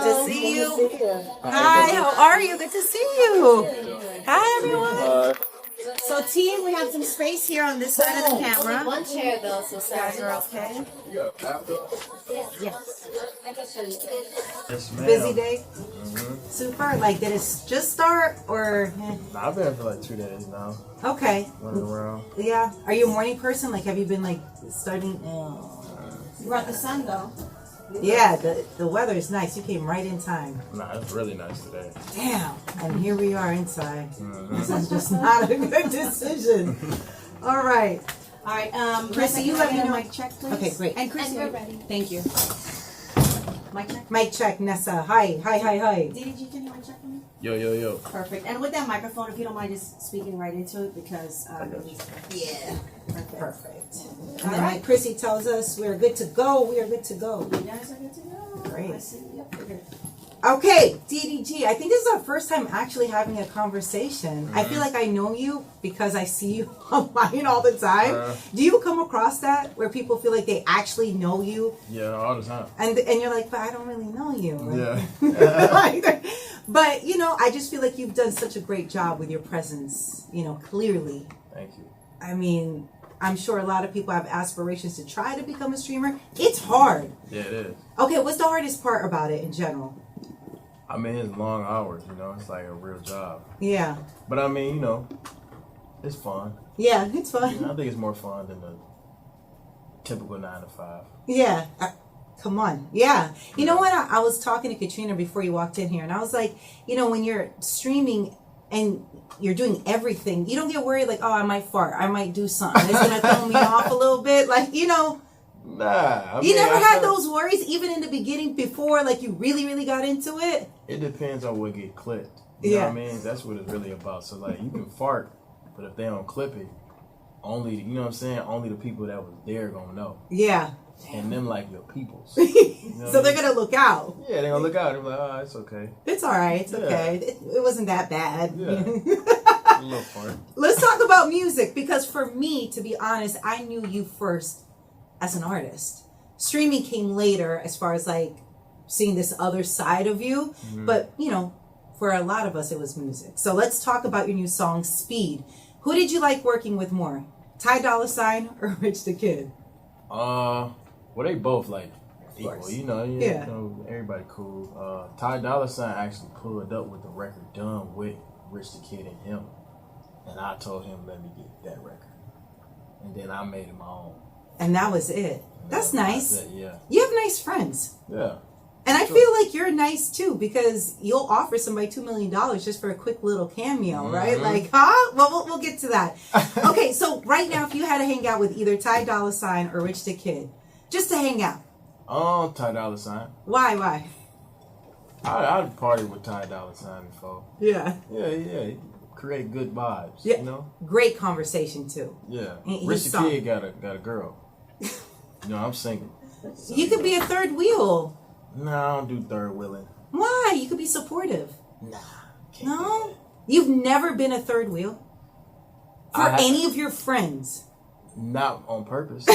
to see you. Hi, how are you? Good to see you. Hi, everyone. So, team, we have some space here on this side of the camera. Only one chair though, so You guys are okay? Yes. Yes, ma'am. Busy day? Super. Like, did it just start or? I've been here for like 2 days now. Okay. Running around. Yeah. Are you a morning person? Like, have you been like starting? You brought the sun though. Yeah, the weather is nice. You came right in time. Nah, it's really nice today. Damn. And here we are inside. This is just not a good decision. All right. All right, Chrissy, you let me know. Mic check, please. Okay, great. And Chrissy, we're ready. Thank you. Mic check. Mic check, Nessa. Hi. DDG, can you mic check for me? Yo. Perfect. And with that microphone, if you don't mind just speaking right into it, because yeah. Perfect. And then like Chrissy tells us we're good to go. We are good to go. You guys are good to go. Great. I see. Yep, we're good. Okay, DDG. I think this is our first time actually having a conversation. I feel like I know you because I see you online all the time. Do you come across that where people feel like they actually know you? Yeah, all the time. And you're like, but I don't really know you. Yeah. But, you know, I just feel like you've done such a great job with your presence, you know, clearly. Thank you. I mean, I'm sure a lot of people have aspirations to try to become a streamer. It's hard. Yeah, it is. Okay, what's the hardest part about it in general? I mean, it's long hours, you know. It's like a real job. Yeah. But I mean, you know, it's fun. Yeah, it's fun. I think it's more fun than the typical 9 to 5. Yeah. Come on. Yeah. You know what? I was talking to Katrina before you walked in here, and I was like, you know, when you're streaming and you're doing everything, you don't get worried like, oh, I might fart. I might do something. It's going to throw me off a little bit. Like, you know. Nah. You never had those worries even in the beginning before, like you really, really got into it? It depends on what get clipped. You know what I mean? That's what it's really about. So, like, you can fart, but if they don't clip it, only, you know what I'm saying? Only the people that was there gonna know. Yeah. And them like your peoples. You know so they're going to look out. Yeah, they're going to look out. They're like, oh, it's okay. It's all right. It's okay. It wasn't that bad. Yeah. A little fart. Let's talk about music, because for me, to be honest, I knew you first as an artist. Streaming came later as far as like seeing this other side of you. But, you know, for a lot of us, it was music. So let's talk about your new song, Speed. Who did you like working with more? Ty Dolla $ign or Rich the Kid? Well, they both like equal, you know, you know, everybody cool. Ty Dolla $ign actually pulled up with the record done with Rich the Kid and him. And I told him, let me get that record. And then I made it my own. And that was it. That's nice. Yeah. You have nice friends. Yeah. And I feel like you're nice too, because you'll offer somebody $2 million just for a quick little cameo, right? Like, huh? Well, we'll get to that. Okay, so right now, if you had to hang out with either Ty Dolla $ign or Rich the Kid, just to hang out. Ty Dolla $ign. Why? I'd party with Ty Dolla $ign before. Yeah. Yeah. Create good vibes, Yeah. you know? Great conversation too. Yeah. And Rich the Kid got a girl. You know, I'm single. So, you could be a third wheel. No, I don't do third wheeling. Why? You could be supportive. Nah. No? You've never been a third wheel? For any of your friends? Not on purpose.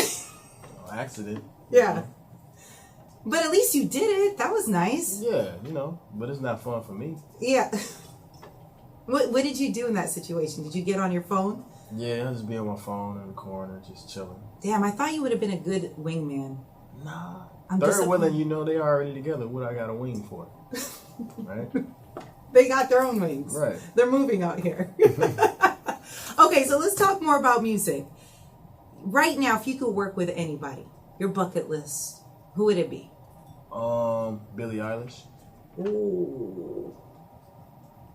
On accident. Yeah. But at least you did it. That was nice. Yeah, you know, but it's not fun for me. Yeah. What did you do in that situation? Did you get on your phone? Yeah, I just be on my phone in the corner, just chilling. Damn, I thought you would have been a good wingman. Nah. I'm third wheeling, you know, they already together. What I got a wing for? Right? They got their own wings. Right. They're moving out here. Okay, so let's talk more about music. Right now, if you could work with anybody, your bucket list, who would it be? Billie Eilish. Ooh.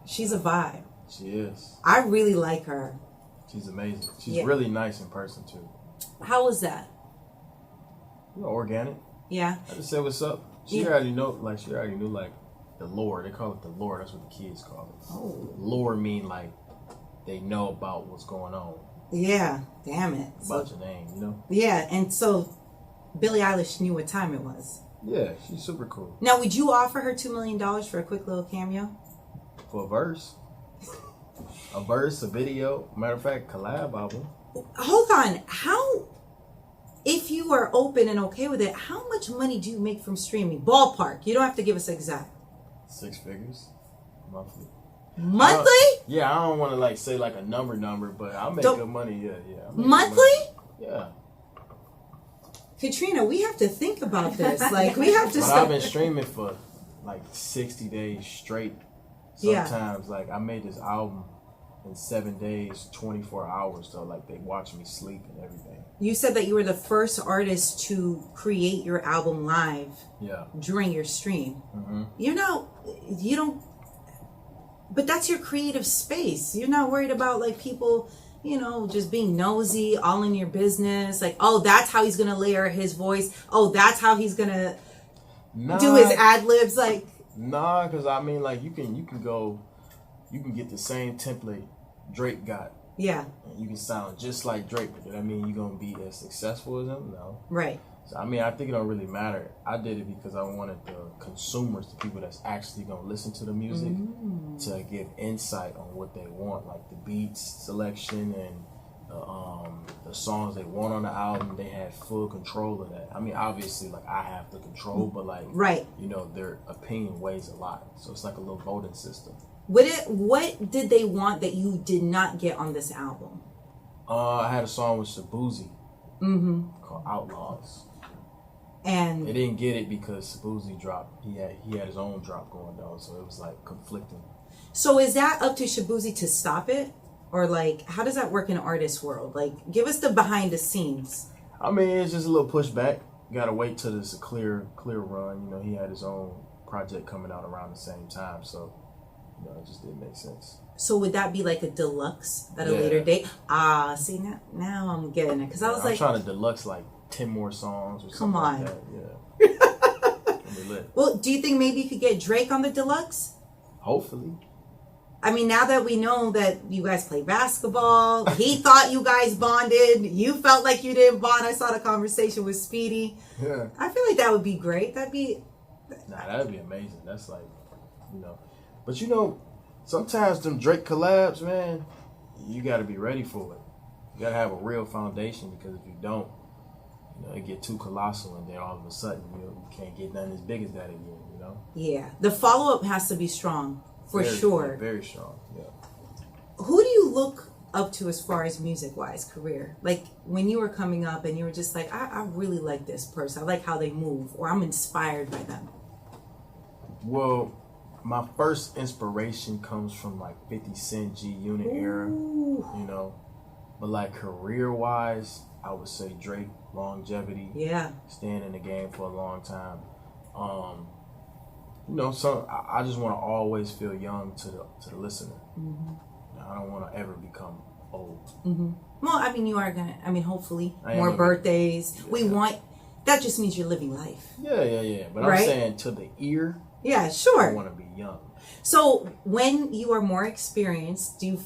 She's a vibe. She is. I really like her. She's amazing. She's really nice in person too. How was that? You know, organic. Yeah. I just said what's up. She already knew like the lore. They call it the lore. That's what the kids call it. Oh. Lore mean like they know about what's going on. Yeah. Damn it. About your name, you know? Yeah, and so Billie Eilish knew what time it was. Yeah, she's super cool. Now, would you offer her $2 million for a quick little cameo? For a verse. A verse, a video. Matter of fact, collab album. Hold on. How, if you are open and okay with it, how much money do you make from streaming? Ballpark. You don't have to give us exact. 6 figures monthly. Monthly? Yeah, I don't want to like say like a number, but I make good money. Yeah. Monthly? Yeah. Katrina, we have to think about this. Like, we have to. But I've been streaming for like 60 days straight. Sometimes, like, I made this album in 7 days, 24 hours. So, like, they watch me sleep and everything. You said that you were the first artist to create your album live. Yeah. During your stream. Mm-hmm. You don't. But that's your creative space. You're not worried about like people, just being nosy, all in your business. Like, oh, that's how he's gonna layer his voice. Oh, that's how he's gonna do his ad libs. Like, nah, because I mean, like you can get the same template Drake got. Yeah. And you can sound just like Drake, but that mean you're gonna be as successful as him? No. Right. So, I mean, I think it don't really matter. I did it because I wanted the consumers, the people that's actually going to listen to the music, to give insight on what they want, like the beats selection and the songs they want on the album. They had full control of that. I mean, obviously, like, I have the control, but, like, right. Their opinion weighs a lot. So it's like a little voting system. What did they want that you did not get on this album? I had a song with Celibacy called Outlaws. And they didn't get it because Celibacy dropped. He had his own drop going down, so it was like conflicting. So is that up to Celibacy to stop it, or like how does that work in artist world? Like, give us the behind the scenes. I mean, it's just a little pushback. You gotta wait till there's a clear run. He had his own project coming out around the same time, so it just didn't make sense. So would that be like a deluxe at a later date? See now I'm getting it because I was I'm trying to deluxe like 10 more songs or something. Come on. Like that. Yeah. Well, do you think maybe you could get Drake on the deluxe? Hopefully. I mean, now that we know that you guys play basketball, he thought you guys bonded. You felt like you didn't bond. I saw the conversation with Speedy. Yeah. I feel like that would be great. That'd be amazing. That's like, But sometimes them Drake collabs, man, you got to be ready for it. You got to have a real foundation because if you don't, it get too colossal and then all of a sudden, you can't get nothing as big as that again, Yeah. The follow-up has to be strong, sure. Yeah, very strong, yeah. Who do you look up to as far as music-wise career? Like when you were coming up and you were just like, I really like this person. I like how they move, or I'm inspired by them. Well, my first inspiration comes from like 50 Cent G Unit era, But like career-wise, I would say Drake, longevity. Yeah. Staying in the game for a long time. I just want to always feel young to the listener. I don't want to ever become old. Well, I mean, you are gonna. I mean, hopefully more birthdays. Yeah. We want. That just means you're living life. Yeah. But I'm saying to the ear. Yeah, sure. I want to be young. So when you are more experienced, do you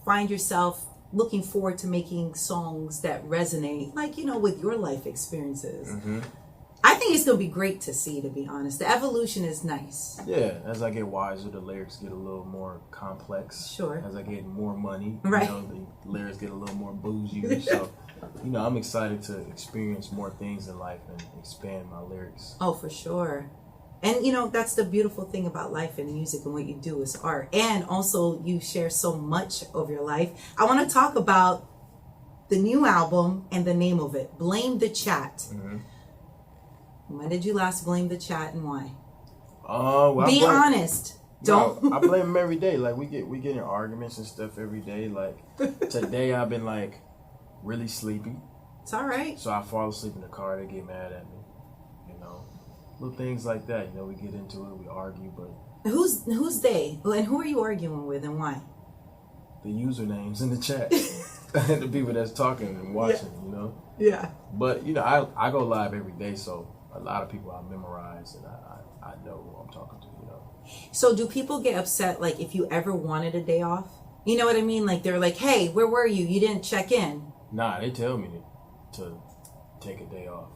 find yourself looking forward to making songs that resonate, like, with your life experiences? I think it's going to be great to see, to be honest. The evolution is nice. Yeah, as I get wiser, the lyrics get a little more complex. Sure. As I get more money, right. The lyrics get a little more bougie. So, I'm excited to experience more things in life and expand my lyrics. Oh, for sure. And, that's the beautiful thing about life and music and what you do is art. And also you share so much of your life. I want to talk about the new album and the name of it, Blame the Chat. When did you last blame the chat and why? Be honest. Don't. I blame him every day. Like we get in arguments and stuff every day. Like today I've been like really sleepy. It's all right. So I fall asleep in the car. They get mad at me. Little things like that. We get into it. We argue, but who's they? And who are you arguing with and why? The usernames in the chat and the people that's talking and watching. Yeah. But I go live every day, so a lot of people I memorize and I know who I'm talking to. So do people get upset like if you ever wanted a day off? You know what I mean? Like they're like, hey, where were you? You didn't check in. Nah, they tell me to take a day off.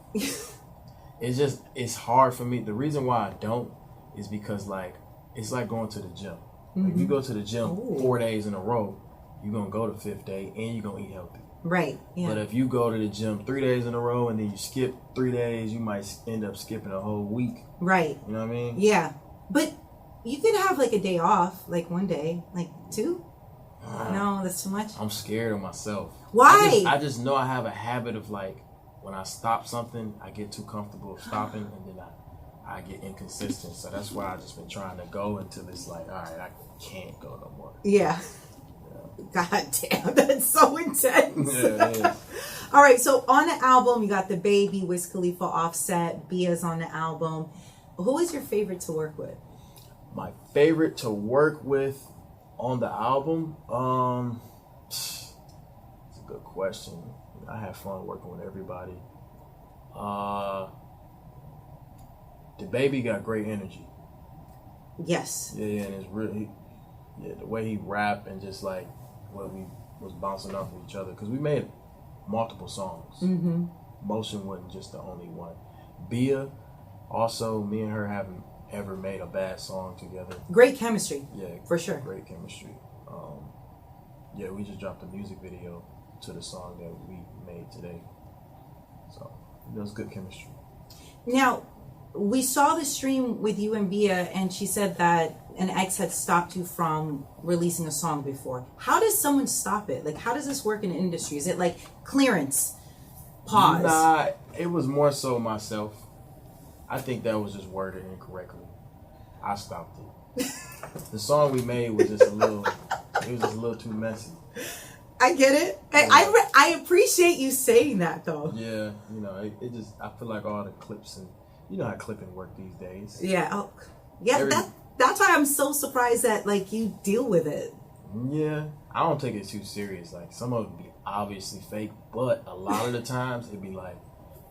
It's hard for me. The reason why I don't is because like it's like going to the gym. Like if you go to the gym 4 days in a row, you're gonna go the 5th day and you're gonna eat healthy. Right. Yeah. But if you go to the gym 3 days in a row and then you skip 3 days, you might end up skipping a whole week. Right. You know what I mean? Yeah. But You could have like a day off, like one day, like 2. No, that's too much. I'm scared of myself. Why? I just know I have a habit of like when I stop something, I get too comfortable of stopping, and then I get inconsistent. So that's why I just been trying to go until it's like, all right, I can't go no more. Yeah. God damn, that's so intense. Yeah, it is. All right, so on the album, you got the Baby, Wiz Khalifa, Offset, Bia's on the album. Who is your favorite to work with? My favorite to work with on the album? It's a good question. I have fun working with everybody. The Baby got great energy. Yes. Yeah, and it's really, the way he rap and just like what we was bouncing off of each other, because we made multiple songs. Mm-hmm. Motion wasn't just the only one. Bia, also, me and her haven't ever made a bad song together. Great chemistry. Yeah, for sure. Great chemistry. Yeah, we just dropped a music video to the song that we made today. So it was good chemistry. Now, we saw the stream with you and Bia, and she said that an ex had stopped you from releasing a song before. How does someone stop it? Like, how does this work in the industry? Is it like clearance? Pause. Nah, it was more so myself. I think that was just worded incorrectly. I stopped it. The song we made was just a little too messy. I get it. Yeah. I appreciate you saying that, though. Yeah, it just, I feel like all the clips, and you know how clipping work these days. Yeah. Oh, yeah. That's why I'm so surprised that like you deal with it. Yeah, I don't take it too serious. Like some of it be obviously fake, but a lot of the times it'd be like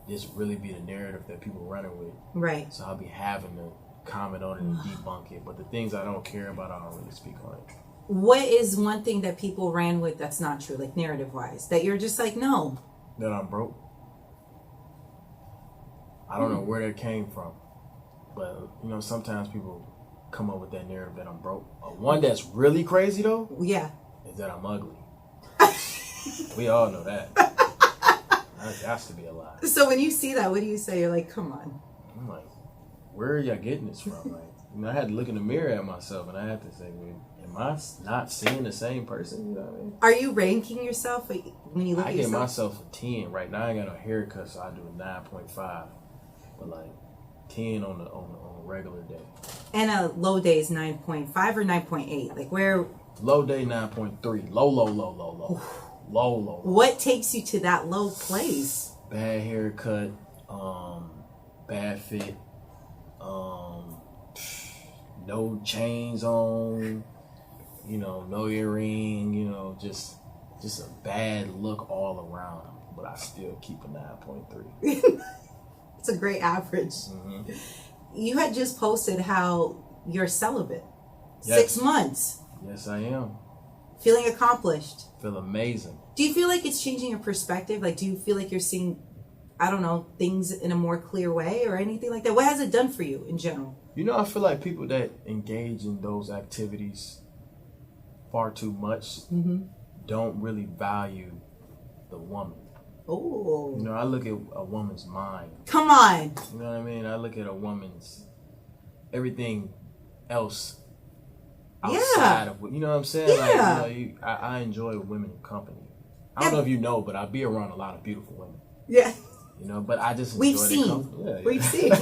this really be the narrative that people running with. Right. So I'll be having to comment on it and debunk it. But the things I don't care about, I don't really speak on it. What is one thing that people ran with that's not true, like narrative wise, that you're just like, no? That I'm broke. I don't know where that came from, but sometimes people come up with that narrative that I'm broke. One that's really crazy though, yeah, is that I'm ugly. We all know that. That has to be a lie. So when you see that, what do you say? You're like, come on. I'm like, where are y'all getting this from? Like, I had to look in the mirror at myself, and I had to say, am I not seeing the same person? You know what I mean? Are you ranking yourself when you look at yourself? I give myself a 10 right now. I ain't got no haircut, so I do a 9.5, but like 10 on a regular day. And a low day is 9.5 or 9.8. Like where? Low day 9.3. Low. Low. What takes you to that low place? Bad haircut, bad fit, no chains on, no earring, just a bad look all around. But I still keep a 9.3. It's a great average. Mm-hmm. You had just posted how you're celibate. Yes. 6 months. Yes, I am. Feeling accomplished. Feel amazing. Do you feel like it's changing your perspective? Like, do you feel like you're seeing, I don't know, things in a more clear way or anything like that? What has it done for you in general? I feel like people that engage in those activities far too much don't really value the woman. Oh. I look at a woman's mind. Come on. You know what I mean? I look at a woman's everything else outside of, you know what I'm saying? Yeah. Like, I enjoy women in company. I don't know if you know, but I be around a lot of beautiful women. Yeah. But I just enjoy We've their seen. company. Yeah. We've seen.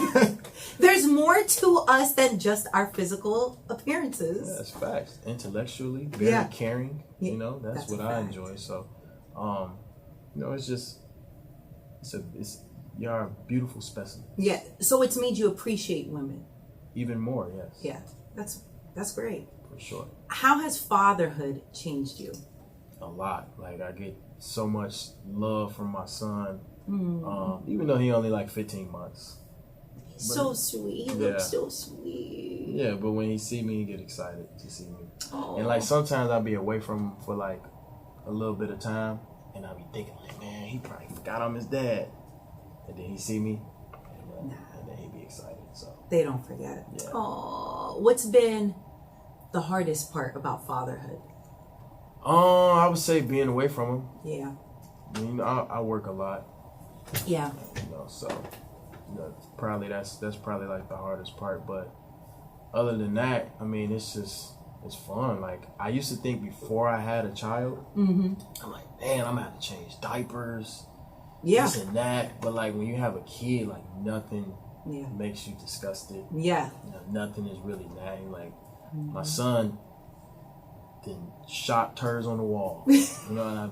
There's more to us than just our physical appearances. Yeah, that's facts. Intellectually, very caring. Yeah. That's what I enjoy. So, you're a beautiful specimen. Yeah. So it's made you appreciate women. Even more, yes. Yeah. That's great. For sure. How has fatherhood changed you? A lot. Like, I get so much love from my son, even though he only like 15 months. So sweet. He looks so sweet. Yeah, but when he see me, he get excited to see me. Aww. And like sometimes I'll be away from him for like a little bit of time, and I'll be thinking like, man, he probably forgot I'm his dad. And then he see me, and then he be excited. So they don't forget. Yeah. Aww. What's been the hardest part about fatherhood? I would say being away from him. Yeah. I work a lot. Yeah. So probably that's probably like the hardest part. But other than that, I mean, it's fun. Like, I used to think before I had a child, I'm like, man, I'm gonna have to change diapers, this and that. But like, when you have a kid, like, nothing makes you disgusted. Yeah. You know, nothing is really nagging. Like, my son then shot turds on the wall. You know,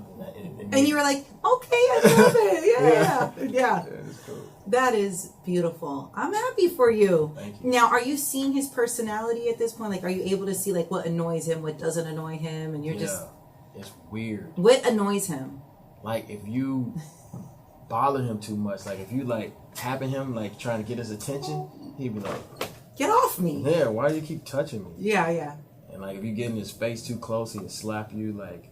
and you were like, okay, I love it. Yeah. It's cool. That is beautiful. I'm happy for you. Thank you. Now, are you seeing his personality at this point? Like, are you able to see like what annoys him, what doesn't annoy him, and you're just it's weird. What annoys him? Like, if you bother him too much, like if you like tapping him, like trying to get his attention, he'd be like, get off me. Yeah, why do you keep touching me? Yeah. And like, if you get in his face too close, he'll slap you. Like,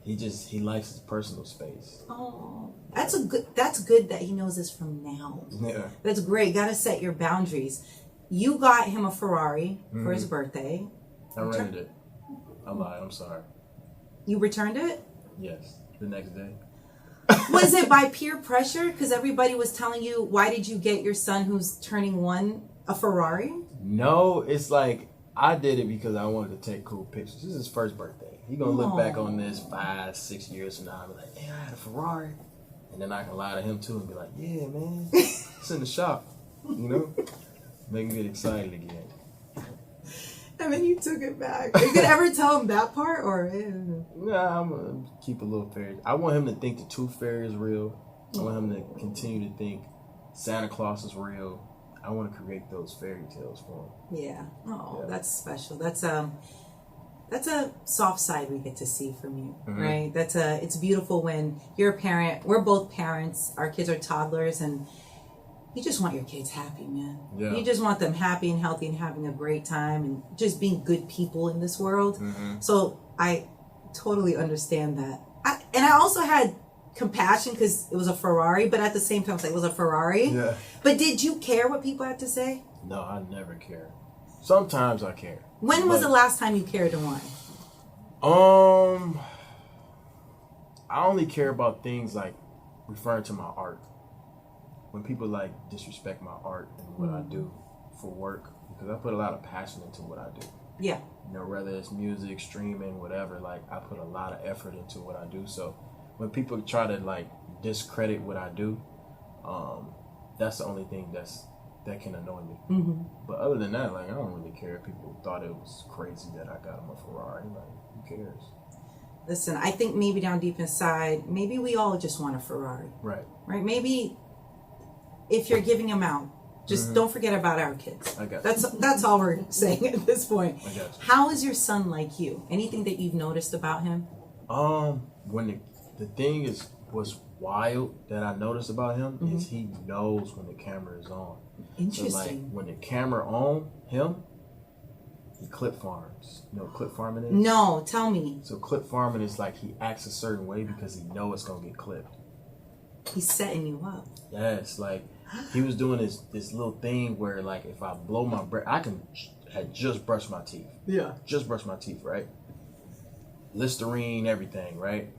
he likes his personal space. Oh, that's good that he knows this from now. Yeah. That's great. Got to set your boundaries. You got him a Ferrari for his birthday. I rented it. I lied. I'm sorry. You returned it? Yes. The next day. Was it by peer pressure? Because everybody was telling you, why did you get your son who's turning 1 a Ferrari? No, it's like, I did it because I wanted to take cool pictures. This is his first birthday. He's going to look back on this 5-6 years from now and be like, hey, I had a Ferrari. And then I can lie to him too and be like, yeah, man, it's in the shop. You know? Make him get excited again. And then you took it back. Are you going to ever tell him that part? Or Nah, I'm going to keep a little fairy. I want him to think the tooth fairy is real. I want him to continue to think Santa Claus is real. I want to create those fairy tales for him. Yeah. Oh, that's special. That's a soft side we get to see from you, right? It's beautiful when you're a parent. We're both parents. Our kids are toddlers, and you just want your kids happy, man. Yeah. You just want them happy and healthy and having a great time and just being good people in this world. So I totally understand that. I also had compassion because it was a Ferrari, but at the same time, it was a Ferrari. Yeah. But did you care what people had to say? No, I never care. Sometimes I care. When was the last time you cared and why? I only care about things like referring to my art. When people like disrespect my art and what I do for work, because I put a lot of passion into what I do. Yeah. You know, whether it's music, streaming, whatever, like I put a lot of effort into what I do. So when people try to like discredit what I do, that's the only thing that can annoy me. But other than that, like, I don't really care if people thought it was crazy that I got him a Ferrari. Like, who cares? Listen, I think maybe down deep inside, maybe we all just want a Ferrari. Right. Maybe if you're giving them out, just don't forget about our kids. I got That's all we're saying at this point. I got you. How is your son like you? Anything that you've noticed about him? When the thing was wild that I noticed about him is he knows when the camera is on. Interesting. So like when the camera on him, he clip farms. You know what clip farming is? No, tell me. So clip farming is like he acts a certain way because he knows it's gonna get clipped. He's setting you up. Yes, like he was doing this little thing where like if I blow my breath, had just brushed my teeth. Yeah. Just brushed my teeth, right? Listerine, everything, right?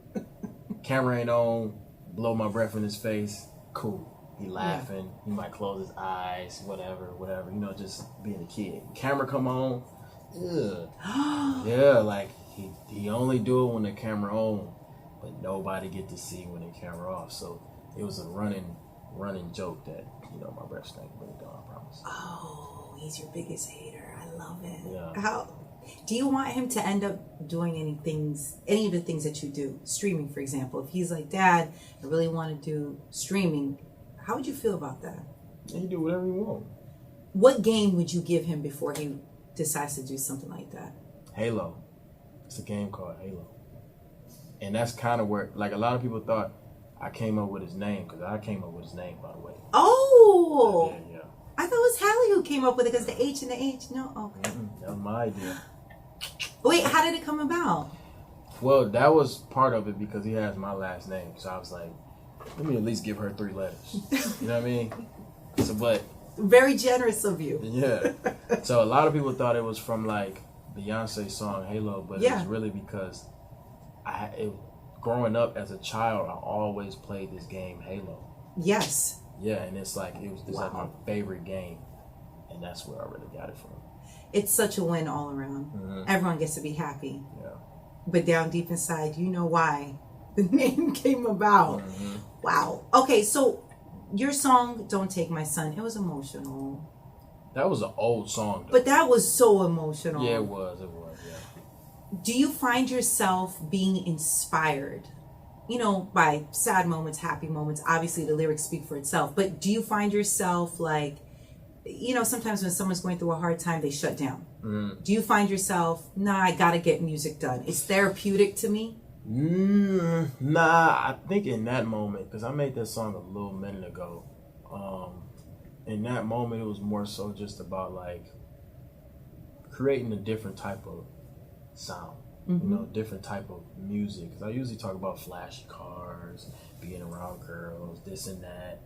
Camera ain't on, blow my breath in his face, cool. He laughing, he might close his eyes, whatever, you know, just being a kid. Camera come on, yeah, like he only do it when the camera on, but nobody get to see when the camera off. So it was a running joke that, you know, my breath stank, but it don't, I promise. Oh, he's your biggest hater. I love it. Yeah. How do you want him to end up doing any of the things that you do? Streaming, for example. If he's like, Dad, I really want to do streaming, how would you feel about that? And you do whatever you want. What game would you give him before he decides to do something like that? Halo. It's a game called Halo. And that's kind of where, like, a lot of people thought I came up with his name, because I came up with his name, by the way. Oh! Yeah. I thought it was Hallie who came up with it because the H and the H. No? Okay. That was my idea. Wait, how did it come about? Well, that was part of it because he has my last name. So I was like, let me at least give her 3 letters. You know what I mean? So, but... Very generous of you. Yeah. So a lot of people thought it was from, like, Beyonce's song Halo, but it was really because growing up as a child, I always played this game Halo. Yes. Yeah, and it's like it's like my favorite game, and that's where I really got it from. it's such a win all around. Mm-hmm. Everyone gets to be happy. Yeah. But down deep inside, you know why the name came about. Mm-hmm. Wow. Okay, so your song, Don't Take My Son, it was emotional. That was an old song, though. But that was so emotional. Yeah, it was, yeah. Do you find yourself being inspired, you know, by sad moments, happy moments? Obviously, the lyrics speak for itself. But do you find yourself like, you know, sometimes when someone's going through a hard time, they shut down. Mm. Do you find yourself, nah, I gotta get music done. It's therapeutic to me? Nah, I think in that moment, because I made that song a little minute ago, in that moment, it was more so just about like creating a different type of sound, you know, different type of music. Because I usually talk about flashy cars, being around girls, this and that.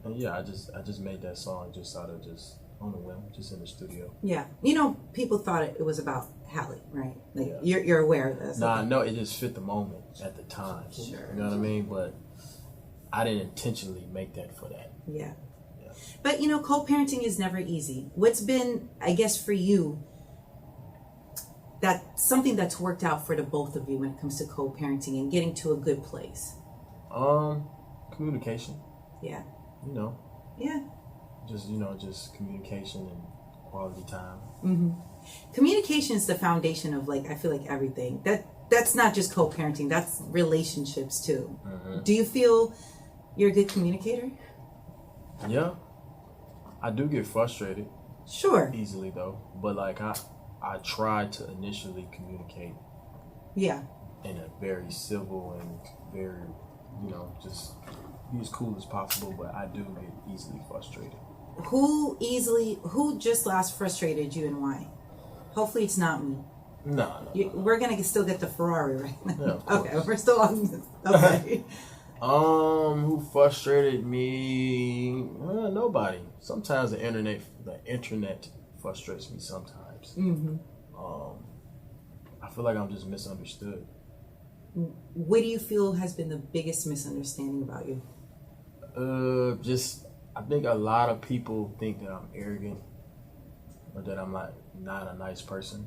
And yeah, I just made that song just out of just on a whim, just in the studio. Yeah. You know, people thought it was about Hallie, right? Like, Yeah. you're aware of this. Nah, no, it just fit the moment at the time. Sure. You know what I mean? But I didn't intentionally make that for that. Yeah. Yeah. But, you know, co-parenting is never easy. What's been, I guess, for you, that something that's worked out for the both of you when it comes to co-parenting and getting to a good place? Communication. Yeah. You know. Yeah. Just communication and quality time. Mm-hmm. Communication is the foundation of, like, I feel like everything. That's not just co-parenting. That's relationships too. Mm-hmm. Do you feel you're a good communicator? Yeah. I do get frustrated Sure. easily though, but like I try to initially communicate Yeah. in a very civil and very, just be as cool as possible, but I do get easily frustrated. Who just last frustrated you and why? Hopefully it's not me. No. We're gonna still get the Ferrari, right? Yeah, of Okay, course. we're still on this. Okay. Who frustrated me? Nobody. Sometimes the internet frustrates me sometimes. Mm-hmm. I feel like I'm just misunderstood. What do you feel has been the biggest misunderstanding about you? I think a lot of people think that I'm arrogant or that I'm not a nice person,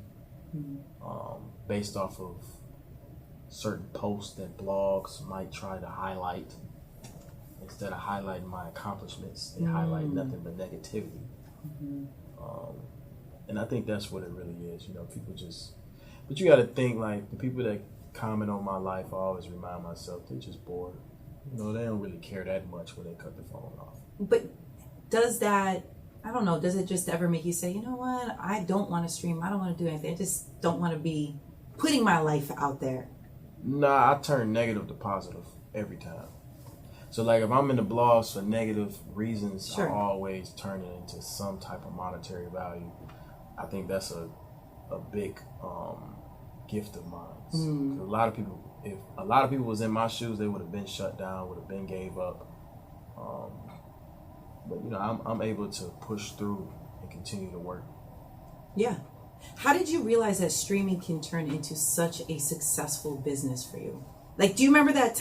based off of certain posts that blogs might try to highlight. Instead of highlighting my accomplishments, they highlight nothing but negativity. And I think that's what it really is. People just, but you got to think, like, the people that comment on my life, I always remind myself, they're just bored. They don't really care that much when they cut the phone off. But does it just ever make you say, you know what, I don't want to stream, I don't want to do anything, I just don't want to be putting my life out there? Nah, I turn negative to positive every time. So like if I'm in the blogs for negative reasons, Sure. I always turn it into some type of monetary value. I think that's a big gift of mine. 'Cause if a lot of people was in my shoes, they would have been shut down, would have been gave up. But I'm able to push through and continue to work. Yeah. How did you realize that streaming can turn into such a successful business for you? Like, do you remember that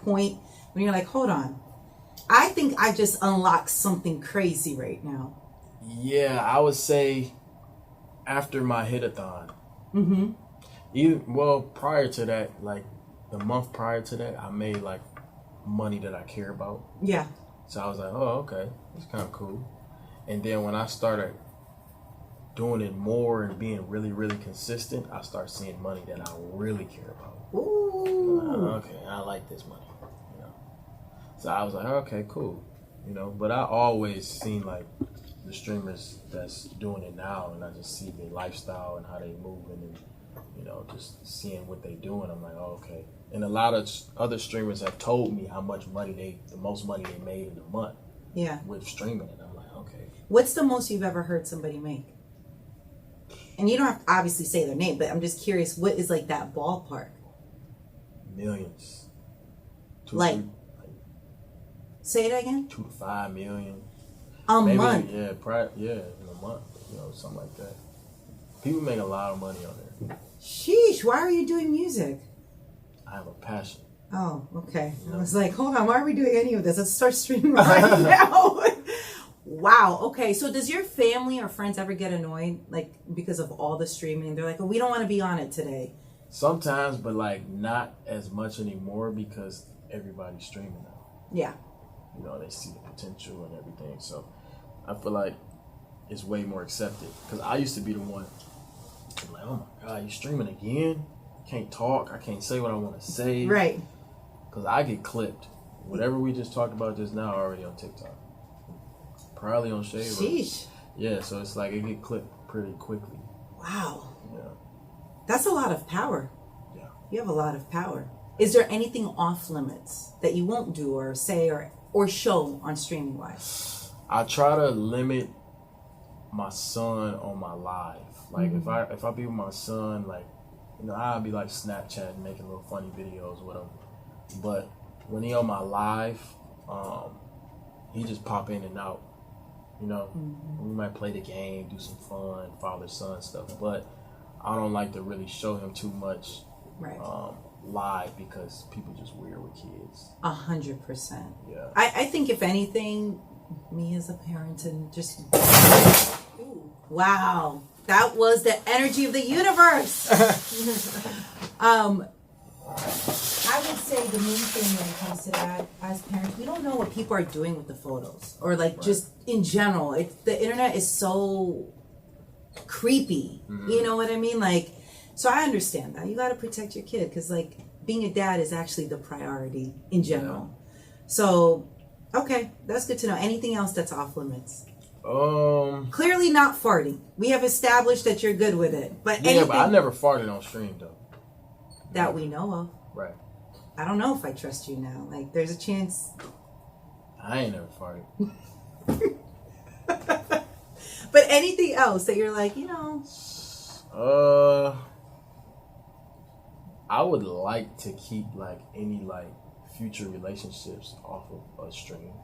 point when you're like, hold on, I think I just unlocked something crazy right now? Yeah, I would say after my hit-a-thon. Prior to that, like the month prior to that, I made like money that I care about. Yeah. So I was like, oh, okay, that's kind of cool. And then when I started doing it more and being really, really consistent, I start seeing money that I really care about. Ooh. Okay, I like this money. So I was like, okay, cool. But I always seen like the streamers that's doing it now, and I just see their lifestyle and how they move and just seeing what they doing. I'm like, oh, okay. And a lot of other streamers have told me how much the most money they made in a month. Yeah. With streaming, and I'm like, okay. What's the most you've ever heard somebody make? And you don't have to obviously say their name, but I'm just curious, what is like that ballpark? Millions. Say it again? 2 to 5 million. Maybe, month? Yeah, in a month. Something like that. People make a lot of money on there. Sheesh, why are you doing music? I have a passion. Oh, okay. I was like, hold on, why are we doing any of this? Let's start streaming right now. Wow. Okay. So does your family or friends ever get annoyed, like, because of all the streaming? They're like, oh, we don't want to be on it today. Sometimes, but like not as much anymore because everybody's streaming now. Yeah. You know, they see the potential and everything. So I feel like it's way more accepted. Because I used to be the one like, oh my God, you streaming again? Can't talk. I can't say what I want to say. Right. Because I get clipped. Whatever we just talked about just now already on TikTok. Probably on Shade. Sheesh. Yeah, so it's like it get clipped pretty quickly. Wow. Yeah. That's a lot of power. Yeah. You have a lot of power. Is there anything off limits that you won't do or say or show on streaming wise? I try to limit my son on my live. Like if I be with my son, like, you know, I'll be like Snapchatting, making little funny videos with him. But when he on my live, he just pop in and out. You know, we might play the game, do some fun, father-son stuff. But I don't like to really show him too much live because people just weird with kids. 100%. Yeah. I think if anything, me as a parent and just wow, that was the energy of the universe. I would say the main thing when it comes to that, as parents, we don't know what people are doing with the photos, or like just in general. The internet is so creepy. You know what I mean? Like, so I understand that you got to protect your kid because, like, being a dad is actually the priority in general. Yeah. So, okay, that's good to know. Anything else that's off limits? Clearly not farting. We have established that you're good with it, but yeah, but I never farted on stream though. That we know of. Right. I don't know if I trust you now. Like, there's a chance. I ain't never farted. But anything else that you're like, you know? I would like to keep like any like future relationships off of a stream.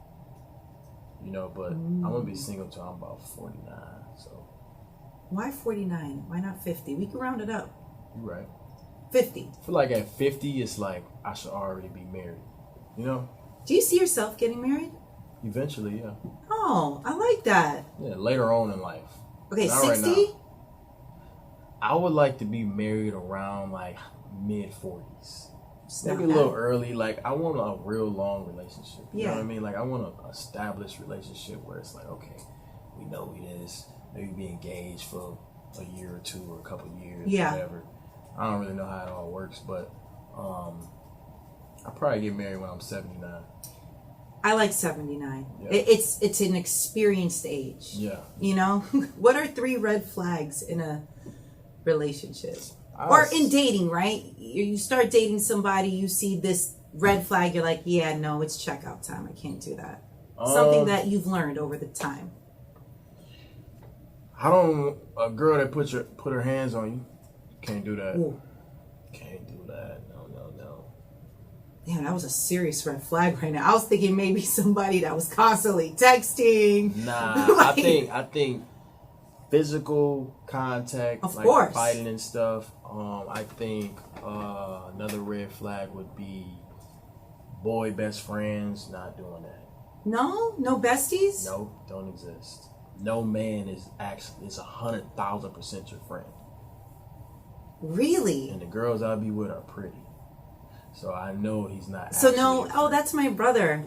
You know, but I'm gonna be single till I'm about 49. So. Why 49? Why not 50? We can round it up. You're right. 50. I feel like at 50, it's like I should already be married. You know? Do you see yourself getting married? Eventually, yeah. Oh, I like that. Yeah, later on in life. Okay, not 60? Right now. I would like to be married around like mid-40s. Maybe a little early. Like, I want a real long relationship. You know what I mean? Like, I want an established relationship where it's like, okay, we know who it is. Maybe be engaged for a year or two or a couple of years, whatever. I don't really know how it all works, but I'll probably get married when I'm 79. I like 79. Yeah. It's an experienced age. Yeah. You know? What are 3 red flags in a relationship? Or in dating, right? You start dating somebody, you see this red flag, you're like, yeah, no, it's checkout time. I can't do that. Something that you've learned over the time. A girl that put her hands on you. Can't do that. Ooh. Can't do that. No. Damn, that was a serious red flag right now. I was thinking maybe somebody that was constantly texting. Nah, like, I think physical contact, of like course, fighting and stuff. I think another red flag would be boy best friends. Not doing that. No besties. No, don't exist. No man is 100,000% your friend. Really? And the girls I'll be with are pretty. So I know he's not. So no, that's my brother.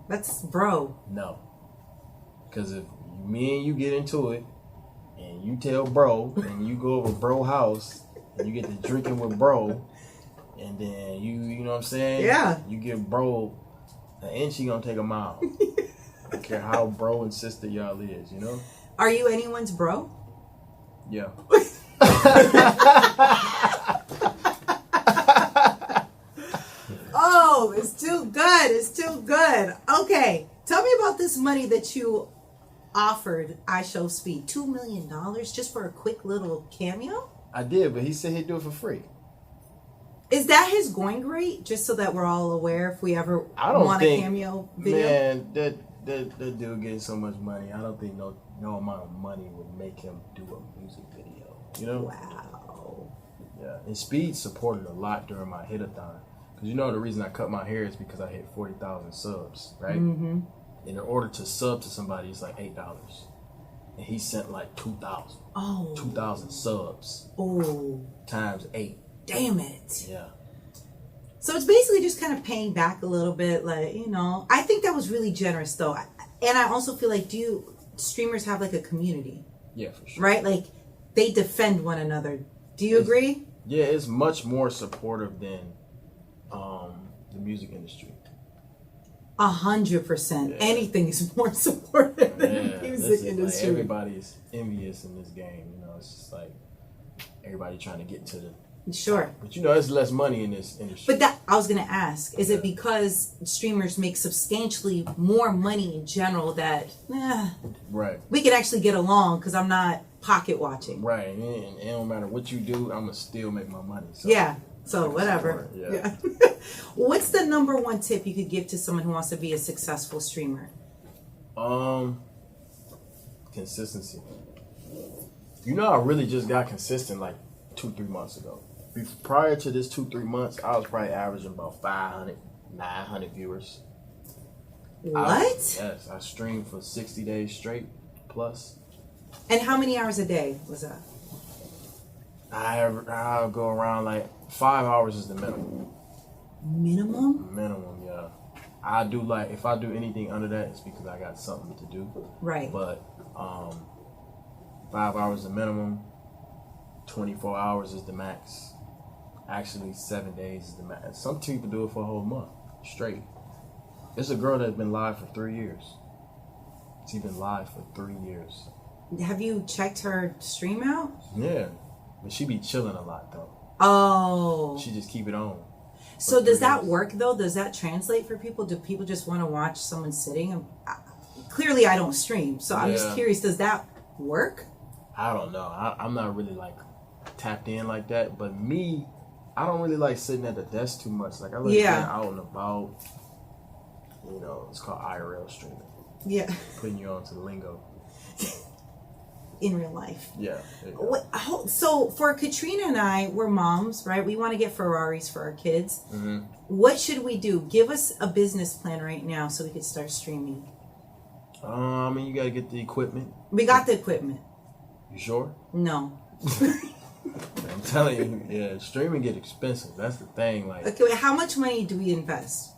That's bro. No. Because if me and you get into it, and you tell bro, and you go over bro house, and you get to drinking with bro, and then you know what I'm saying? Yeah. You give bro an inch, he gonna take a mile. I don't care how bro and sister y'all is, you know? Are you anyone's bro? Yeah. Oh, it's too good. It's too good. Okay. Tell me about this money that you offered I Show Speed. $2 million just for a quick little cameo? I did, but he said he'd do it for free. Is that his going rate? Just so that we're all aware if we ever want a cameo video? Man, that dude getting so much money, I don't think no amount of money would make him do a music video. You know? Wow. Yeah. And Speed supported a lot during my hit-a-thon. Because you know the reason I cut my hair is because I hit 40,000 subs, right? Mm-hmm. And in order to sub to somebody, it's like $8. And he sent like 2,000. Oh. 2,000 subs. Oh. Times 8. Damn it. Yeah. So it's basically just kind of paying back a little bit, like, you know. I think that was really generous, though. And I also feel like, streamers have like a community? Yeah, for sure. Right? Like, they defend one another. Do you agree? Yeah, it's much more supportive than the music industry. 100%. Yeah. Anything is more supportive than the music industry. Like everybody's envious in this game. You know, it's just like everybody trying to get to the sure. But you know, there's less money in this industry. But that I was gonna ask: is it because streamers make substantially more money in general that right? We can actually get along because I'm not pocket watching. Right, and it don't matter what you do, I'm gonna still make my money. So. Yeah. So whatever. Yeah. What's the number one tip you could give to someone who wants to be a successful streamer? Consistency. You know, I really just got consistent like 2-3 months ago. Prior to this 2-3 months, I was probably averaging about 500, 900 viewers. What? Yes, I streamed for 60 days straight plus. And how many hours a day was that? I'll go around like 5 hours is the minimum. Minimum? Minimum, yeah. I do like, if I do anything under that, it's because I got something to do. Right. But 5 hours is the minimum. 24 hours is the max. Actually, 7 days is the max. Some people do it for a whole month straight. It's a girl that's been live for 3 years. She's been live for 3 years. Have you checked her stream out? Yeah. But she be chilling a lot, though. Oh. She just keep it on. So does that work, though? Does that translate for people? Do people just want to watch someone sitting? Clearly, I don't stream. So I'm just curious, does that work? I don't know. I'm not really, like, tapped in like that. But me, I don't really like sitting at the desk too much. Like, I like getting out and about. You know, it's called IRL streaming. Yeah. Putting you onto the lingo. In real life. Yeah. So for Katrina and I, we're moms, right? We want to get Ferraris for our kids. Mm-hmm. What should we do? Give us a business plan right now so we could start streaming. I mean, you got to get the equipment. We got the equipment. You sure? No. I'm telling you, yeah, streaming get expensive. That's the thing. Like, okay, wait, how much money do we invest?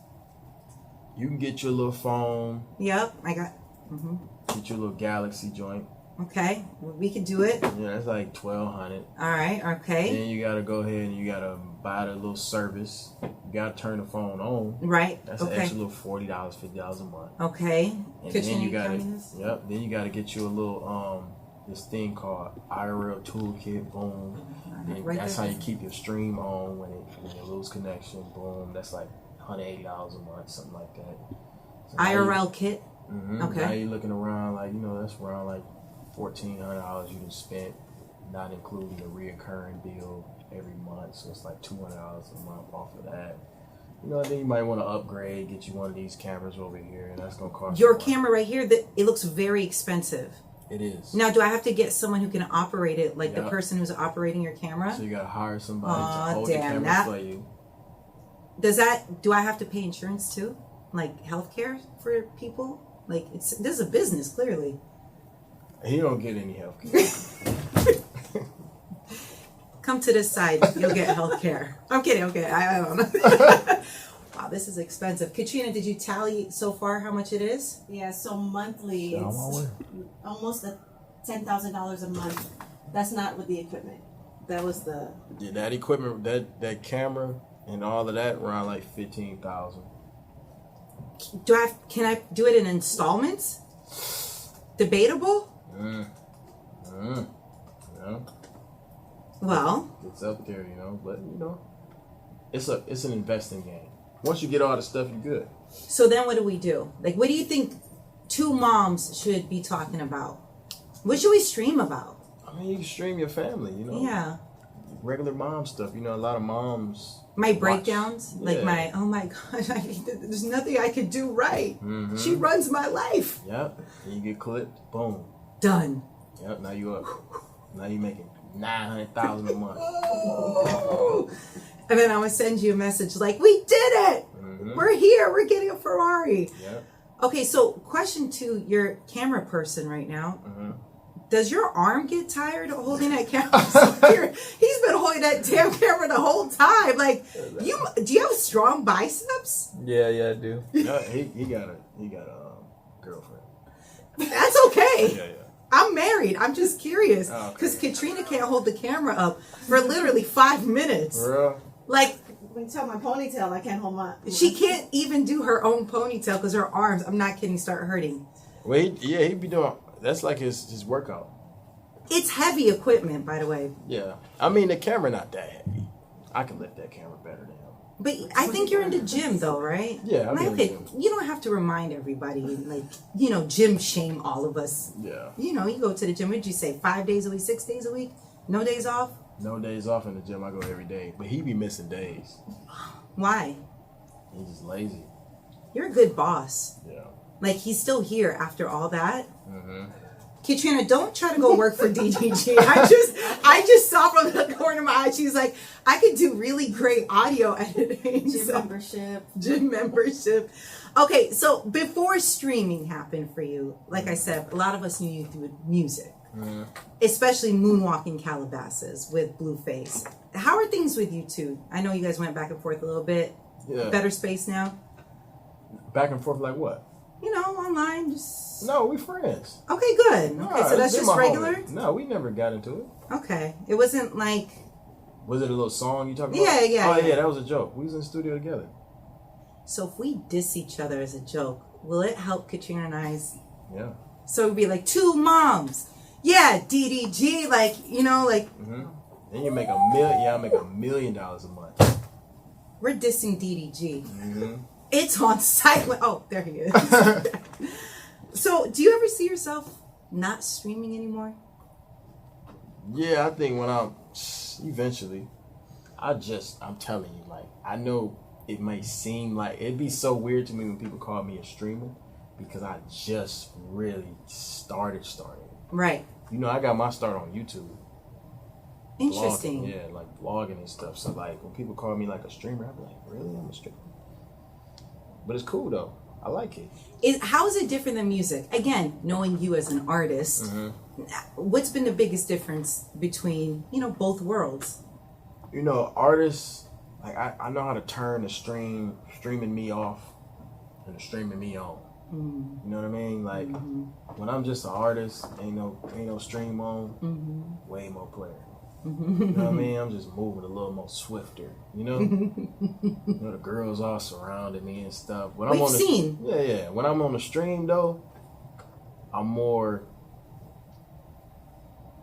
You can get your little phone. Yep, I got. Mm-hmm. Get your little Galaxy joint. Okay, we can do it. Yeah, that's like $1,200. All right, okay. Then you gotta go ahead and you gotta buy the little service. You gotta turn the phone on. Right. That's an extra little $40, $50 a month. Okay. And then you gotta, then you gotta get you a little this thing called IRL toolkit. Boom. And that's how you keep your stream on when you lose connection. Boom. That's like $180 a month, something like that. So IRL kit. Mm-hmm. Okay. Now you're looking around like, you know, that's around like $1,400 you can spend, not including the reoccurring bill every month. So it's like $200 a month off of that. You know, then you might want to upgrade, get you one of these cameras over here, and that's gonna cost your camera right here. It looks very expensive. It is. Now, do I have to get someone who can operate it, like the person who's operating your camera? So you gotta hire somebody to hold the camera for you. Do I have to pay insurance too? Like healthcare for people? Like this is a business, clearly. He don't get any healthcare. Come to this side, you'll get healthcare. I'm kidding. Okay, I don't know. Wow, this is expensive. Katrina, did you tally so far how much it is? Yeah, so monthly it's almost $10,000 a month. That's not with the equipment. That was the that equipment, that camera and all of that around like $15,000. Can I do it in installments? Debatable? Yeah. Well, it's up there, you know, but you know, it's an investing game. Once you get all the stuff, you're good. So then what do we do? Like, what do you think two moms should be talking about? What should we stream about? I mean, you can stream your family, you know. Yeah. Regular mom stuff. You know, a lot of moms. My breakdowns, like my, oh my gosh, there's nothing I could do right. Mm-hmm. She runs my life. Yep. And you get clipped, boom. Done. Yep. Now you up. Now you making $900,000 a month. And then I'm gonna send you a message like, we did it. Mm-hmm. We're here. We're getting a Ferrari. Yep. Okay, so question to your camera person right now. Mm-hmm. Does your arm get tired of holding that camera? He's been holding that damn camera the whole time. Like, do you have strong biceps? Yeah, I do. Yeah, he got a girlfriend. That's okay. Yeah. I'm married. I'm just curious because Okay. Katrina can't hold the camera up for literally 5 minutes. For real? Like, When you tell my ponytail, I can't hold my. she can't even do her own ponytail because her arms, I'm not kidding, start hurting. Well, he be doing. That's like his workout. It's heavy equipment, by the way. Yeah, I mean the camera not that heavy. I can lift that camera better than him. But I think you're in the gym, though, right? Yeah, I'm like, in the okay, gym. you don't have to remind everybody, like, gym shame all of us. Yeah. You go to the gym. What did you say? 5 days a week, 6 days a week? No days off? No days off in the gym. I go every day, but he be missing days. Why? He's just lazy. You're a good boss. Yeah. Like, he's still here after all that. Mm-hmm. Katrina, don't try to go work for DDG. I just saw from the corner of my eye. She's like, I could do really great audio editing. Gym membership. Okay, so before streaming happened for you, like I said, a lot of us knew you through music, especially Moonwalking Calabasas with Blueface. How are things with you two? I know you guys went back and forth a little bit. Yeah. Better space now? Back and forth like what? Online, just... No, we friends. Okay, good. Nah, Okay, so that's it's been just my regular? homie. No, we never got into it. Okay. It wasn't like... Was it a little song you talking about? Yeah. Oh, yeah, that was a joke. We was in the studio together. So if we diss each other as a joke, will it help Katrina and I's... Yeah. So it'd be like, two moms. Yeah, DDG, Mm-hmm. Then you make $1 million. Yeah, I make $1 million a month. We're dissing DDG. Mm-hmm. It's on silent. Oh, there he is. So, do you ever see yourself not streaming anymore? Yeah, I think when eventually, I'm telling you, like, I know it may seem like, it'd be so weird to me when people call me a streamer because I just really started. Right. I got my start on YouTube. Interesting. Blogging, yeah, like vlogging and stuff. So, like, when people call me like a streamer, I'm like, really? I'm a streamer? But it's cool, though. I like it. How is it different than music? Again, knowing you as an artist, what's been the biggest difference between, both worlds? Artists, like, I know how to turn the streaming me off and the streaming me on. You know what I mean? Like, when I'm just an artist, ain't no stream on, way more player. You know what I mean? I'm just moving a little more swifter, the girls all surrounding me and stuff. When I'm seen. Yeah. When I'm on the stream, though, I'm more,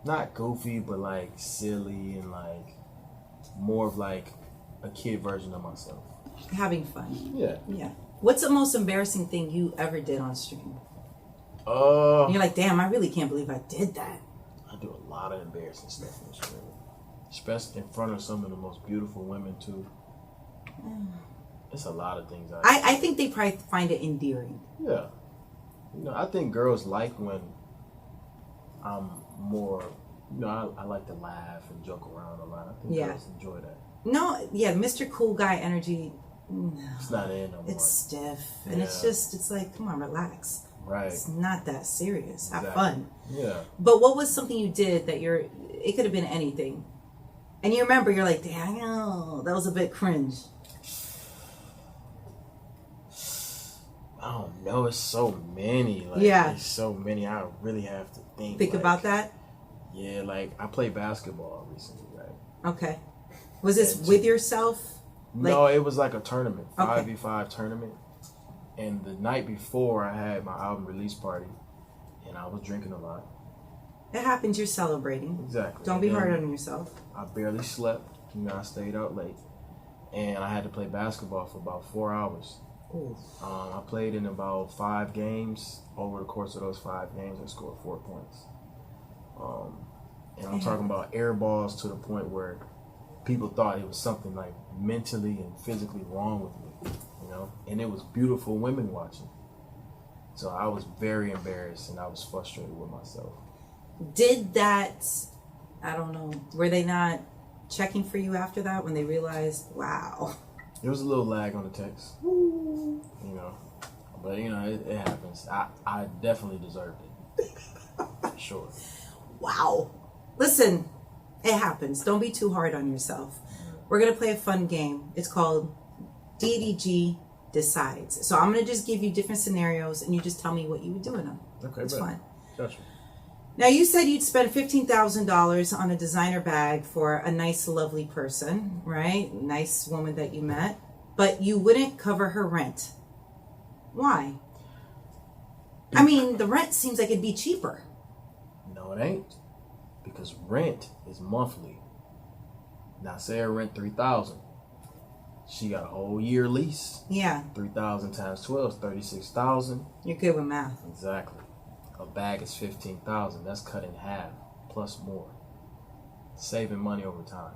not goofy, but, like, silly and, like, more of, like, a kid version of myself. Having fun. Yeah. Yeah. What's the most embarrassing thing you ever did on stream? You're like, damn, I really can't believe I did that. I do a lot of embarrassing stuff on stream. Especially in front of some of the most beautiful women, too. It's a lot of things I think they probably find it endearing. Yeah. I think girls like when I'm more, I like to laugh and joke around a lot. I think girls enjoy that. No, yeah, Mr. Cool Guy energy, no. It's not in no more. It's stiff. And it's like, come on, relax. Right. It's not that serious. Have fun. Yeah. But what was something you did that it could have been anything. And you remember, you're like, dang, that was a bit cringe. I don't know. It's so many. Like, it's so many. I really have to think about that? Yeah, like, I played basketball recently, right? Okay. Was this with yourself? No, it was like a tournament, 5v5 tournament. And the night before, I had my album release party, and I was drinking a lot. It happens. You're celebrating. Exactly. Don't be hard on yourself. I barely slept. I stayed out late, and I had to play basketball for about 4 hours. I played in about 5 games. Over the course of those 5 games, I scored 4 points. And I'm talking about air balls to the point where people thought it was something like mentally and physically wrong with me, and it was beautiful women watching. So I was very embarrassed and I was frustrated with myself. Did that, I don't know, were they not checking for you after that when they realized, wow? There was a little lag on the text, But you know, it happens. I definitely deserved it. For sure. Wow. Listen, it happens. Don't be too hard on yourself. We're going to play a fun game. It's called DDG Decides. So I'm going to just give you different scenarios and you just tell me what you would do in them. Okay, it's fun. Gotcha. Now, you said you'd spend $15,000 on a designer bag for a nice, lovely person, right? Nice woman that you met, but you wouldn't cover her rent. Why? I mean, the rent seems like it'd be cheaper. No, it ain't. Because rent is monthly. Now, say her rent $3,000. She got a whole year lease. Yeah. 3,000 times 12 is 36,000. You're good with math. Exactly. A bag is 15,000. That's cut in half plus more. Saving money over time.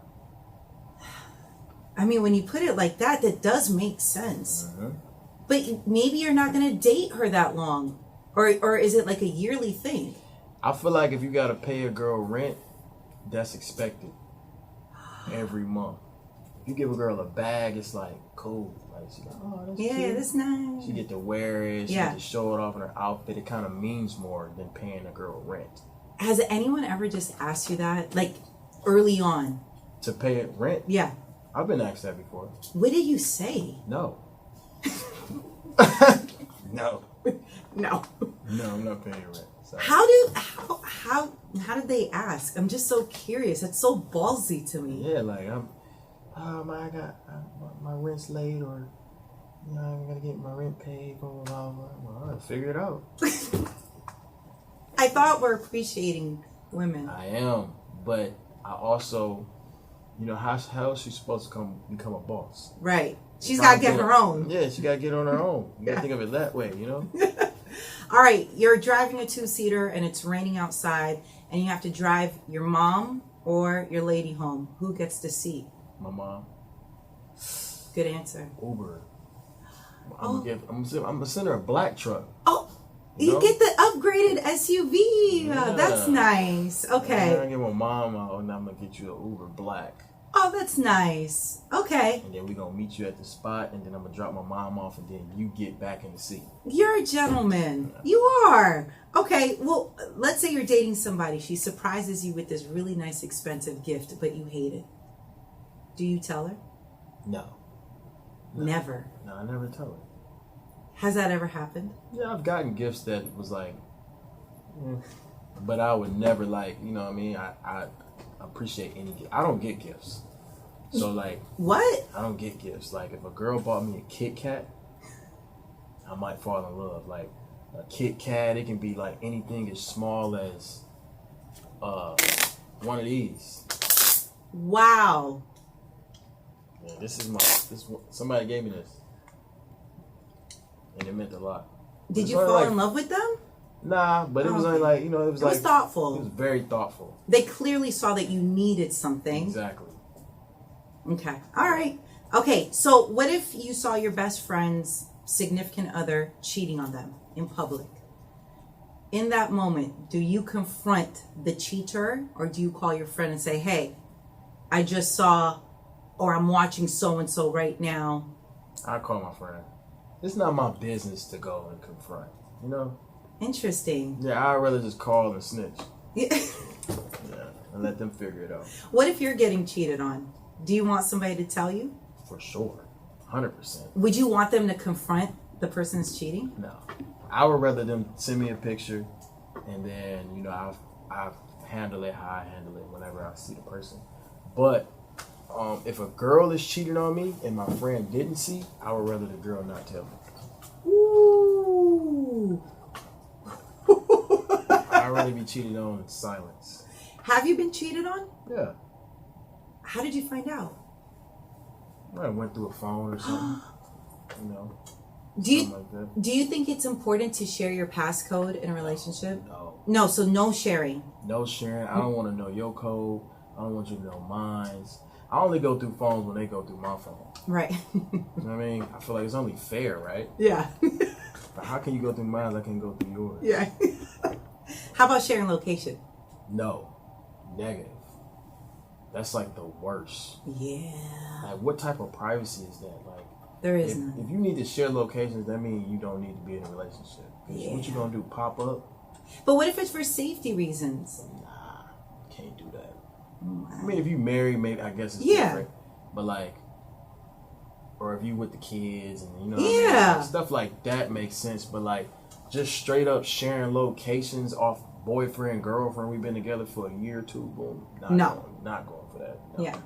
I mean, when you put it like that, that does make sense. Mm-hmm. But maybe you're not going to date her that long, or is it like a yearly thing? I feel like if you got to pay a girl rent, that's expected every month. If you give a girl a bag, it's like cool. Like she's like, oh, that's cute. That's nice. She get to wear it. She get to show it off in her outfit. It kind of means more than paying a girl rent. Has anyone ever just asked you that, like early on? To pay it rent? Yeah. I've been asked that before. What did you say? No. No. No. No, I'm not paying rent. Sorry. How did they ask? I'm just so curious. It's so ballsy to me. Yeah, like my rent's late, or you know, I gotta get my rent paid. Blah blah blah. Well, I'll figure it out. I thought we're appreciating women. I am, but I also, you know, how else she supposed to become a boss? Right. She's got to get her own. Yeah, she got to get on her own. You got to think of it that way, you know? All right, you're driving a 2-seater and it's raining outside and you have to drive your mom or your lady home. Who gets the seat? My mom. Good answer. Uber. I'm gonna send her a black truck. Oh, you get the upgraded SUV. Yeah. That's nice. Okay. I'm gonna get my mom out and I'm gonna get you an Uber black. Oh, that's nice. Okay. And then we're going to meet you at the spot, and then I'm going to drop my mom off, and then you get back in the seat. You're a gentleman. You are. Okay, well, let's say you're dating somebody. She surprises you with this really nice, expensive gift, but you hate it. Do you tell her? No. Never? No, I never tell her. Has that ever happened? Yeah, I've gotten gifts that was like, but I would never like, you know what I mean? I appreciate any gift. I don't get gifts. So like, what? I don't get gifts. Like if a girl bought me a Kit Kat, I might fall in love. Like a Kit Kat, it can be like anything as small as one of these. Wow. Yeah, somebody gave me this, and it meant a lot. Did you fall in love with them? Nah, but it was only like, you know, it was thoughtful. It was very thoughtful. They clearly saw that you needed something. Exactly. Okay. All right. Okay. So what if you saw your best friend's significant other cheating on them in public? In that moment, do you confront the cheater or do you call your friend and say, hey, I just saw, or I'm watching so-and-so right now? I call my friend. It's not my business to go and confront, you know? Interesting. Yeah, I'd rather just call and snitch. Yeah. Yeah, and let them figure it out. What if you're getting cheated on? Do you want somebody to tell you? For sure. 100%. Would you want them to confront the person who's cheating? No. I would rather them send me a picture and then, you know, I've handle it how I handle it whenever I see the person. But if a girl is cheating on me and my friend didn't see, I would rather the girl not tell me. Ooh. I'd rather be cheated on in silence. Have you been cheated on? Yeah. How did you find out? I went through a phone or something. You know. Do you think it's important to share your passcode in a relationship? No. No, so no sharing. No sharing. I don't want to know your code. I don't want you to know mine. I only go through phones when they go through my phone. Right. You know what I mean? I feel like it's only fair, right? Yeah. But how can you go through mine? I can go through yours. Yeah. How about sharing location? No. Negative. That's like the worst. Yeah. Like, what type of privacy is that? Like, There is none. If you need to share locations, that means you don't need to be in a relationship. Yeah. What you gonna do? Pop up? But what if it's for safety reasons? Nah, can't do that. I mean, if you marry, maybe I guess it's different. But like, or if you with the kids and you know, what I mean? Like, stuff like that makes sense. But like, just straight up sharing locations off boyfriend, girlfriend, we've been together for a year or two. Boom. Not going for that. No. Yeah.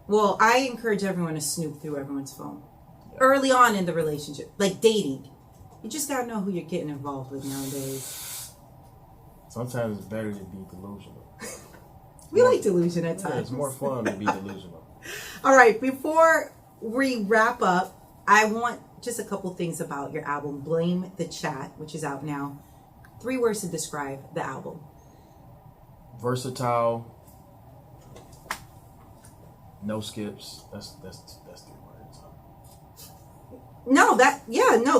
Well, I encourage everyone to snoop through everyone's phone early on in the relationship, like dating. You just gotta know who you're getting involved with nowadays. Sometimes it's better to be delusional. We like delusion at times. Yeah, it's more fun to be delusional. All right, before we wrap up, I want just a couple things about your album, Blame the Chat, which is out now. 3 words to describe the album. Versatile. No skips. That's 3 words.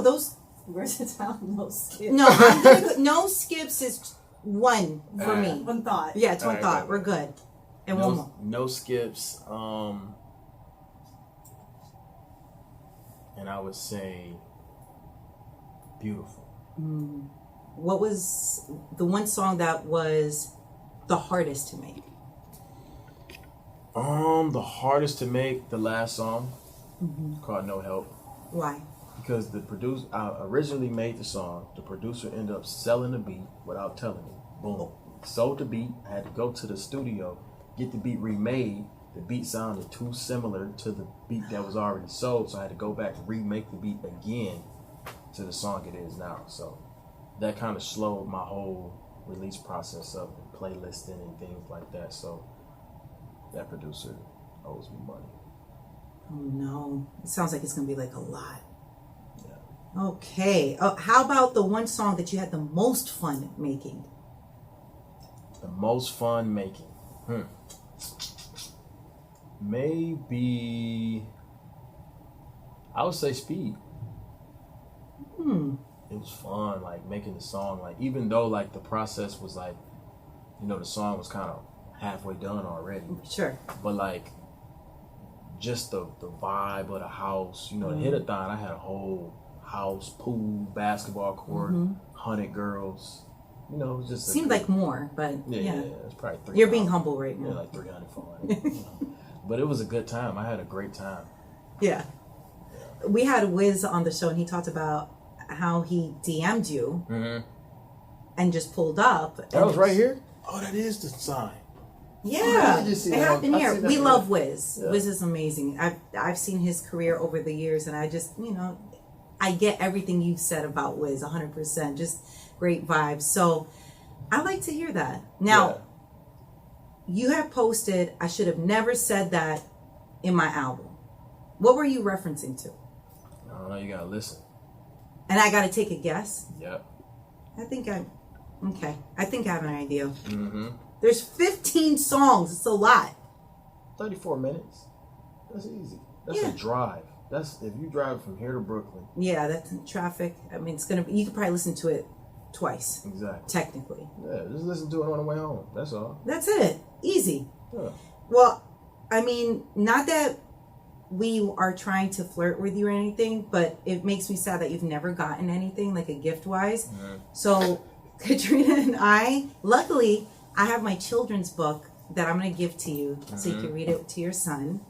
Those. Versatile, no skips. No, no skips is 1 for me. One thought. Yeah, it's 1 thought. We're good. And one more. No skips. And I would say beautiful. What was the one song that was the hardest to make? The hardest to make, the last song, called No Help. Why? Because the producer, I originally made the song. The producer ended up selling the beat without telling me. Boom. Sold the beat. I had to go to the studio, get the beat remade. The beat sounded too similar to the beat that was already sold, so I had to go back and remake the beat again to the song it is now. So that kind of slowed my whole release process up, and playlisting and things like that. So that producer owes me money. Oh no. It sounds like it's going to be like a lot. Yeah. Okay. How about the one song that you had the most fun making? The most fun making? Maybe I would say Speed. It was fun, like making the song. Like even though like the process was like, you know, the song was kind of halfway done already. Sure. But like just the vibe of the house, you know, the hit-a-thon, I had a whole house, pool, basketball court, 100 girls. You know, it was just seemed like more, but yeah. It's probably 300. You're being humble right now. Yeah, like 300, 400. You know. But it was a good time. I had a great time. Yeah. We had Wiz on the show, and he talked about how he DM'd you and just pulled up. That was right here? Oh, that is the sign. Yeah, it happened here. We love Wiz. Yeah. Wiz is amazing. I've seen his career over the years, and I just, you know, I get everything you've said about Wiz 100%. Just great vibes. So I like to hear that. Now, you have posted, I should have never said that in my album. What were you referencing to? I don't know. You gotta listen. And I got to take a guess? Yep. I think I have an idea. There's 15 songs. It's a lot. 34 minutes. That's easy. That's a drive. That's if you drive from here to Brooklyn. Yeah, that's in traffic. I mean, it's gonna be. You could probably listen to it twice. Exactly. Technically. Yeah, just listen to it on the way home. That's all. That's it. Easy. Yeah. Well, I mean, not that we are trying to flirt with you or anything, but it makes me sad that you've never gotten anything like a gift wise. So Katrina and I, luckily, I have my children's book that I'm going to give to you so you can read it to your son.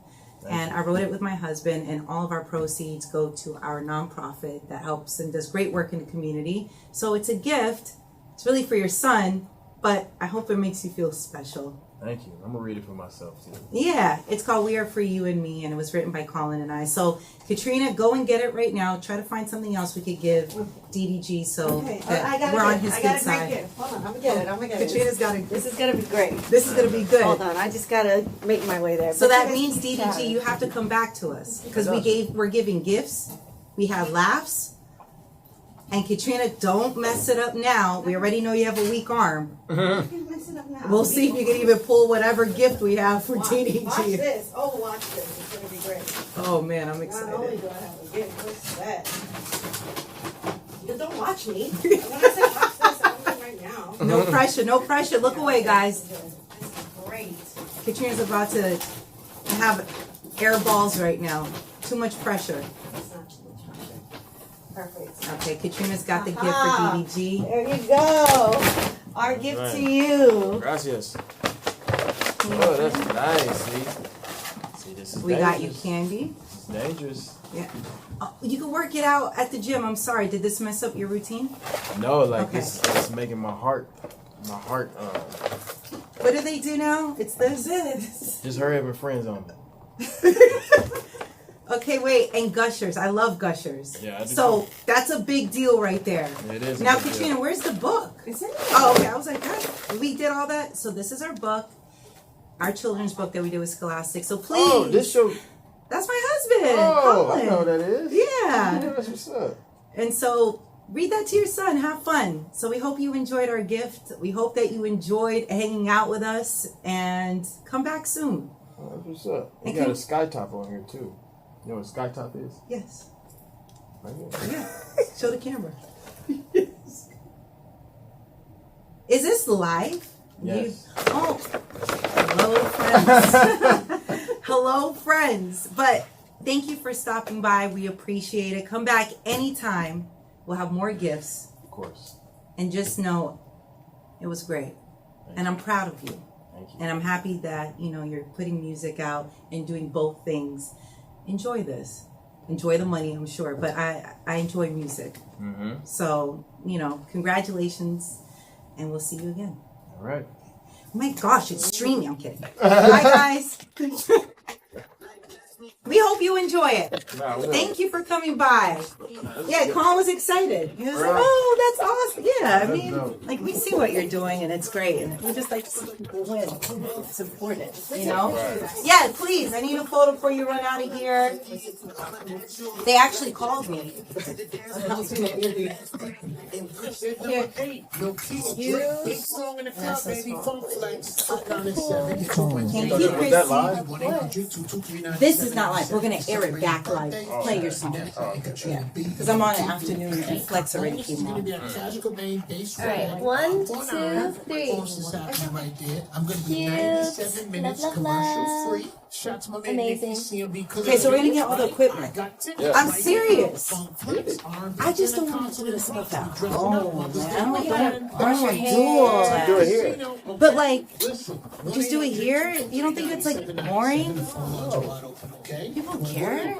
And I wrote it with my husband, and all of our proceeds go to our nonprofit that helps and does great work in the community. So it's a gift. It's really for your son, but I hope it makes you feel special. Thank you. I'm going to read it for myself, too. Yeah, it's called We Are For You and Me, and it was written by Colin and I. So, Katrina, go and get it right now. Try to find something else we could give DDG so that we're on his good side. Hold on, I'm going to get it. Katrina's got it. This is going to be great. This is going to be good. Hold on, I just got to make my way there. So that means, DDG, you have to come back to us. Because we're giving gifts. We have laughs. And Katrina, don't mess it up now. We already know you have a weak arm. We'll see if you can even pull whatever gift we have for DDG. Watch this. Oh, watch this. It's going to be great. Oh, man, I'm excited. Not only do I have a gift, what's that? You don't watch me. When I say watch this, I'm doing right now. No pressure, no pressure. Look away, guys. This is great. Katrina's about to have air balls right now. Too much pressure. That's not Perfect. Okay, Katrina's got the gift for DDG. There you go. Our gift to you. Gracias. Oh, that's nice. See, this is We dangerous. got you candy. It's dangerous. Yeah. Oh, you can work it out at the gym. I'm sorry. Did this mess up your routine? No, like Okay. it's making my heart. What do they do now? It's this. Just hurry up and friends on me. Okay, wait. And gushers. I love gushers. Yeah, I do so that's a big deal right there. It is. Now, Katrina, where's the book? Is it? Oh, okay. I was like, God, we did all that. So this is our book, our children's book that we do with Scholastic. So please. Oh, this show. That's my husband. Oh, Colin. I know what that is. Yeah. That's what's up. And so read that to your son. Have fun. So we hope you enjoyed our gift. We hope that you enjoyed hanging out with us. And come back soon. Oh, that's what's up. We And got can- a sky top on here too. You know what a sky top is? Yes. Right here. Yeah. Show the camera. Is this live? Yes. Oh. Hello, friends. Hello, friends. But thank you for stopping by. We appreciate it. Come back anytime. We'll have more gifts. Of course. And just know it was great. And I'm proud of you. Thank you. And I'm happy that, you're putting music out and doing both things. Enjoy this. Enjoy the money, I'm sure. But I enjoy music. Mm-hmm. So, congratulations. And we'll see you again. All right. Oh my gosh, it's streaming. I'm kidding. Bye, guys. We hope you enjoy it. Thank you for coming by. Yeah, Colin was excited. He was like, oh, that's awesome. Yeah, I mean, like, we see what you're doing, and it's great. And we just like to see people win. It's important, Yeah, please. I need a photo before you run out of here. They actually called me. This is not live. We're gonna air it back live. Play your song. Yeah, because I'm on an afternoon and Flex already came on. Alright, 1, 2, 3. Cute. Love. Amazing. Okay, so we're gonna get all the equipment. I'm serious. I just don't want to do this stuff out. Oh man, I don't want to do all that. Do it here. But like, just do it here. You don't think it's like boring? People care.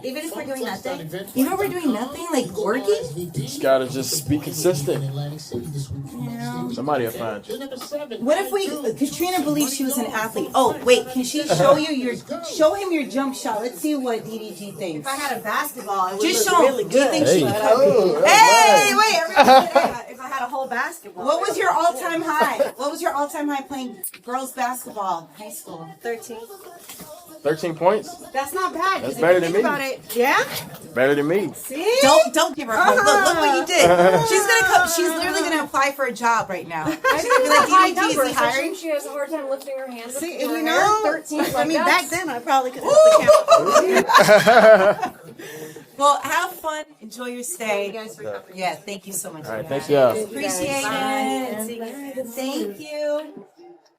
Even if we're doing nothing. You know we're doing nothing, like working. Just gotta just be consistent. Somebody will find you. What if Katrina believes she was an athlete? Oh wait, can she show him your jump shot? Let's see what DDG thinks. If I had a basketball, it would Just look show really him. Do you good. think she? Oh, Hey, wait! Everybody, If I had a whole basketball. what was your all-time high? What was your all-time high playing girls basketball in high school? 13. 13 points? That's not bad. That's If better you than think me. about it, yeah. Better than me. See? Don't give her hope. Look what you did. She's gonna come. She's literally gonna apply for a job right now. She's gonna be like, DDG, is he hiring? She has a hard time lifting her hands. See, up to her you hair. know, 13. I mean, back then I probably could Ooh. have the camera. Well, have fun. Enjoy your stay. Thank you guys for coming. Yeah, thank you so much. All right, thank you. Appreciate it. Thank you.